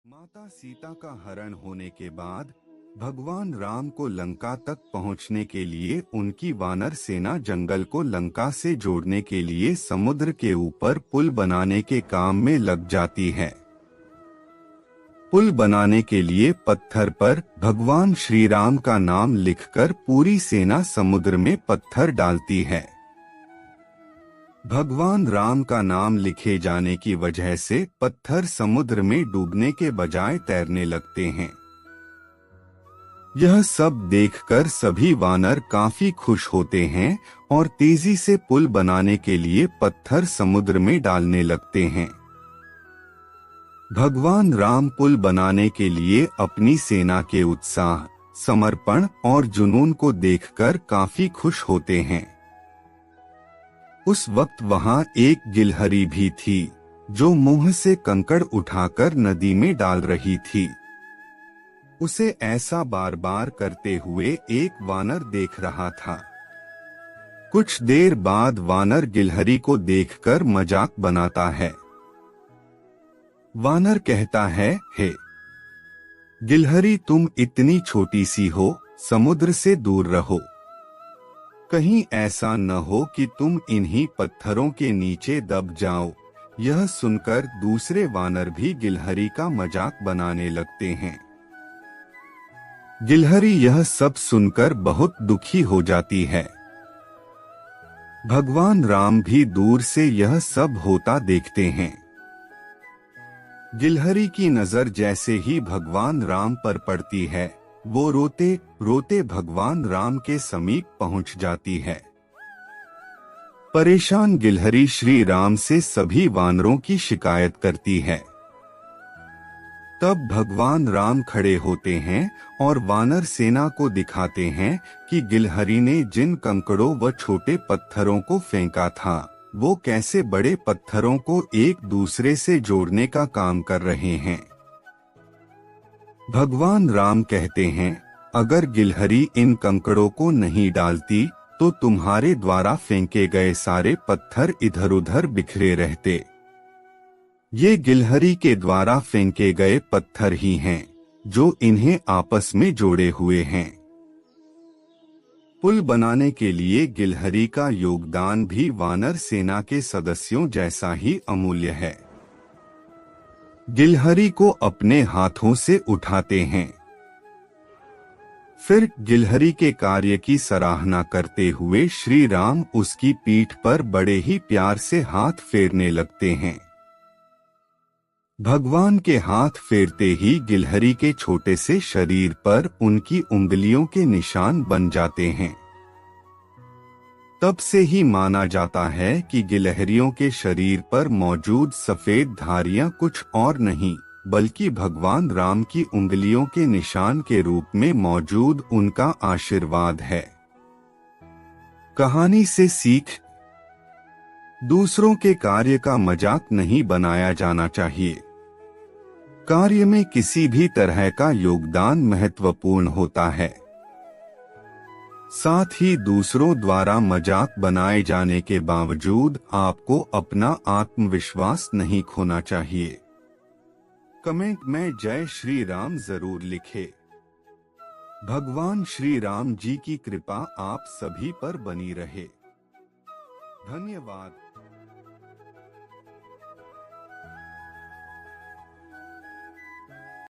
माता सीता का हरण होने के बाद भगवान राम को लंका तक पहुंचने के लिए उनकी वानर सेना जंगल को लंका से जोड़ने के लिए समुद्र के ऊपर पुल बनाने के काम में लग जाती है। पुल बनाने के लिए पत्थर पर भगवान श्री राम का नाम लिखकर पूरी सेना समुद्र में पत्थर डालती है। भगवान राम का नाम लिखे जाने की वजह से पत्थर समुद्र में डूबने के बजाय तैरने लगते हैं। यह सब देखकर सभी वानर काफी खुश होते हैं और तेजी से पुल बनाने के लिए पत्थर समुद्र में डालने लगते हैं। भगवान राम पुल बनाने के लिए अपनी सेना के उत्साह, समर्पण और जुनून को देखकर काफी खुश होते हैं। उस वक्त वहां एक गिलहरी भी थी जो मुंह से कंकड़ उठाकर नदी में डाल रही थी। उसे ऐसा बार बार करते हुए एक वानर देख रहा था। कुछ देर बाद वानर गिलहरी को देखकर मजाक बनाता है। वानर कहता है, हे गिलहरी, तुम इतनी छोटी सी हो, समुद्र से दूर रहो। कहीं ऐसा न हो कि तुम इन्हीं पत्थरों के नीचे दब जाओ। यह सुनकर दूसरे वानर भी गिलहरी का मजाक बनाने लगते हैं। गिलहरी यह सब सुनकर बहुत दुखी हो जाती है। भगवान राम भी दूर से यह सब होता देखते हैं। गिलहरी की नजर जैसे ही भगवान राम पर पड़ती है, वो रोते रोते भगवान राम के समीप पहुंच जाती है। परेशान गिलहरी श्री राम से सभी वानरों की शिकायत करती है। तब भगवान राम खड़े होते हैं और वानर सेना को दिखाते हैं कि गिलहरी ने जिन कंकड़ों व छोटे पत्थरों को फेंका था, वो कैसे बड़े पत्थरों को एक दूसरे से जोड़ने का काम कर रहे हैं। भगवान राम कहते हैं, अगर गिलहरी इन कंकड़ों को नहीं डालती तो तुम्हारे द्वारा फेंके गए सारे पत्थर इधर उधर बिखरे रहते। ये गिलहरी के द्वारा फेंके गए पत्थर ही हैं जो इन्हें आपस में जोड़े हुए हैं। पुल बनाने के लिए गिलहरी का योगदान भी वानर सेना के सदस्यों जैसा ही अमूल्य है। गिलहरी को अपने हाथों से उठाते हैं। फिर गिलहरी के कार्य की सराहना करते हुए श्री राम उसकी पीठ पर बड़े ही प्यार से हाथ फेरने लगते हैं। भगवान के हाथ फेरते ही गिलहरी के छोटे से शरीर पर उनकी उंगलियों के निशान बन जाते हैं। तब से ही माना जाता है कि गिलहरियों के शरीर पर मौजूद सफेद धारियां कुछ और नहीं बल्कि भगवान राम की उंगलियों के निशान के रूप में मौजूद उनका आशीर्वाद है। कहानी से सीख: दूसरों के कार्य का मजाक नहीं बनाया जाना चाहिए। कार्य में किसी भी तरह का योगदान महत्वपूर्ण होता है। साथ ही दूसरों द्वारा मजाक बनाए जाने के बावजूद आपको अपना आत्मविश्वास नहीं खोना चाहिए। कमेंट में जय श्री राम जरूर लिखें। भगवान श्री राम जी की कृपा आप सभी पर बनी रहे। धन्यवाद।